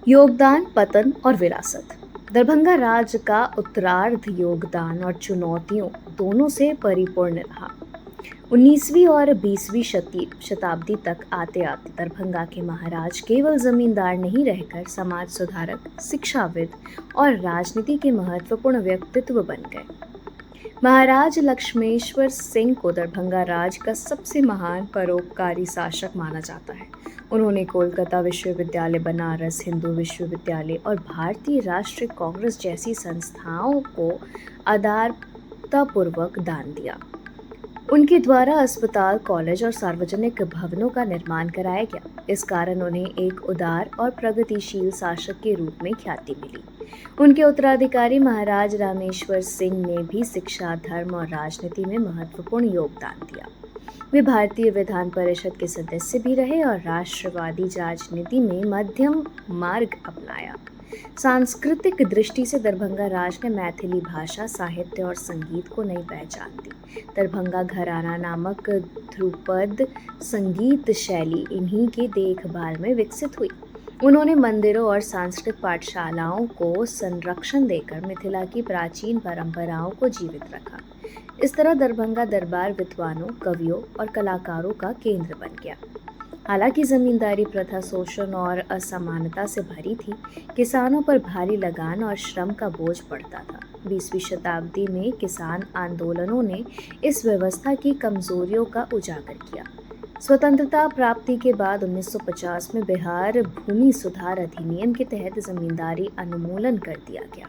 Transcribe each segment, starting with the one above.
योगदान, पतन और विरासत। दरभंगा राज का उत्तरार्ध योगदान और चुनौतियों दोनों से परिपूर्ण रहा। 19वीं और 20वीं शताब्दी तक आते आते दरभंगा के महाराज केवल जमींदार नहीं रहकर समाज सुधारक, शिक्षाविद और राजनीति के महत्वपूर्ण व्यक्तित्व बन गए। महाराज लक्ष्मेश्वर सिंह को दरभंगा राज का सबसे महान परोपकारी शासक माना जाता है। उन्होंने कोलकाता विश्वविद्यालय, बनारस हिंदू विश्वविद्यालय और भारतीय राष्ट्रीय कांग्रेस जैसी संस्थाओं को आधारतापूर्वक दान दिया। उनके द्वारा अस्पताल, कॉलेज और सार्वजनिक भवनों का निर्माण कराया गया। इस कारण उन्हें एक उदार और प्रगतिशील शासक के रूप में ख्याति मिली। उनके उत्तराधिकारी महाराज रामेश्वर सिंह ने भी शिक्षा, धर्म और राजनीति में महत्वपूर्ण योगदान दिया। वे भारतीय विधान परिषद के सदस्य भी रहे और राष्ट्रवादी राजनीति में मध्यम मार्ग अपनाया। सांस्कृतिक दृष्टि से दरभंगा राज ने मैथिली भाषा, साहित्य और संगीत को नई पहचान दी। दरभंगा घराना नामक ध्रुपद संगीत शैली इन्हीं के देखभाल में विकसित हुई। उन्होंने मंदिरों और सांस्कृतिक पाठशालाओं को संरक्षण देकर मिथिला की प्राचीन परंपराओं को जीवित रखा। इस तरह दरभंगा दरबार विद्वानों, कवियों और कलाकारों का केंद्र बन गया। हालांकि जमींदारी प्रथा शोषण और असमानता से भरी थी। किसानों पर भारी लगान और श्रम का बोझ पड़ता था। 20वीं शताब्दी में किसान आंदोलनों ने इस व्यवस्था की कमजोरियों का उजागर किया। स्वतंत्रता प्राप्ति के बाद 1950 में बिहार भूमि सुधार अधिनियम के तहत जमींदारी उन्मूलन कर दिया गया।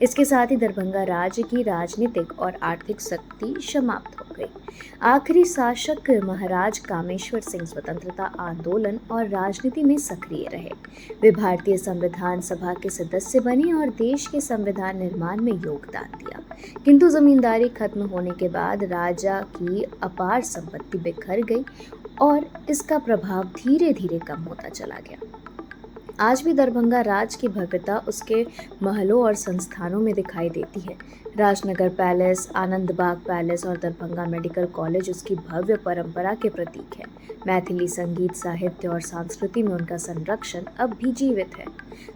इसके साथ ही दरभंगा राज्य की राजनीतिक और आर्थिक शक्ति समाप्त हो गई। आखिरी शासक महाराज कामेश्वर सिंह स्वतंत्रता आंदोलन और राजनीति में सक्रिय रहे। वे भारतीय संविधान सभा के सदस्य बने और देश के संविधान निर्माण में योगदान दिया। किंतु जमींदारी खत्म होने के बाद राजा की अपार संपत्ति बिखर गई और इसका प्रभाव धीरे धीरे कम होता चला गया। आज भी दरभंगा राज की भव्यता उसके महलों और संस्थानों में दिखाई देती है। राजनगर पैलेस, आनंद बाग पैलेस और दरभंगा मेडिकल कॉलेज उसकी भव्य परंपरा के प्रतीक है। मैथिली संगीत, साहित्य और संस्कृति में उनका संरक्षण अब भी जीवित है।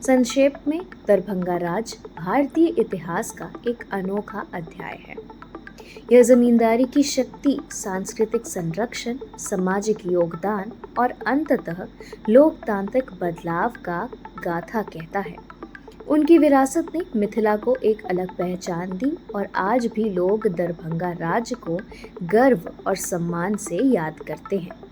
संक्षेप में, दरभंगा राज भारतीय इतिहास का एक अनोखा अध्याय है। यह जमींदारी की शक्ति, सांस्कृतिक संरक्षण, सामाजिक योगदान और अंततः लोकतांत्रिक बदलाव का गाथा कहता है। उनकी विरासत ने मिथिला को एक अलग पहचान दी और आज भी लोग दरभंगा राज्य को गर्व और सम्मान से याद करते हैं।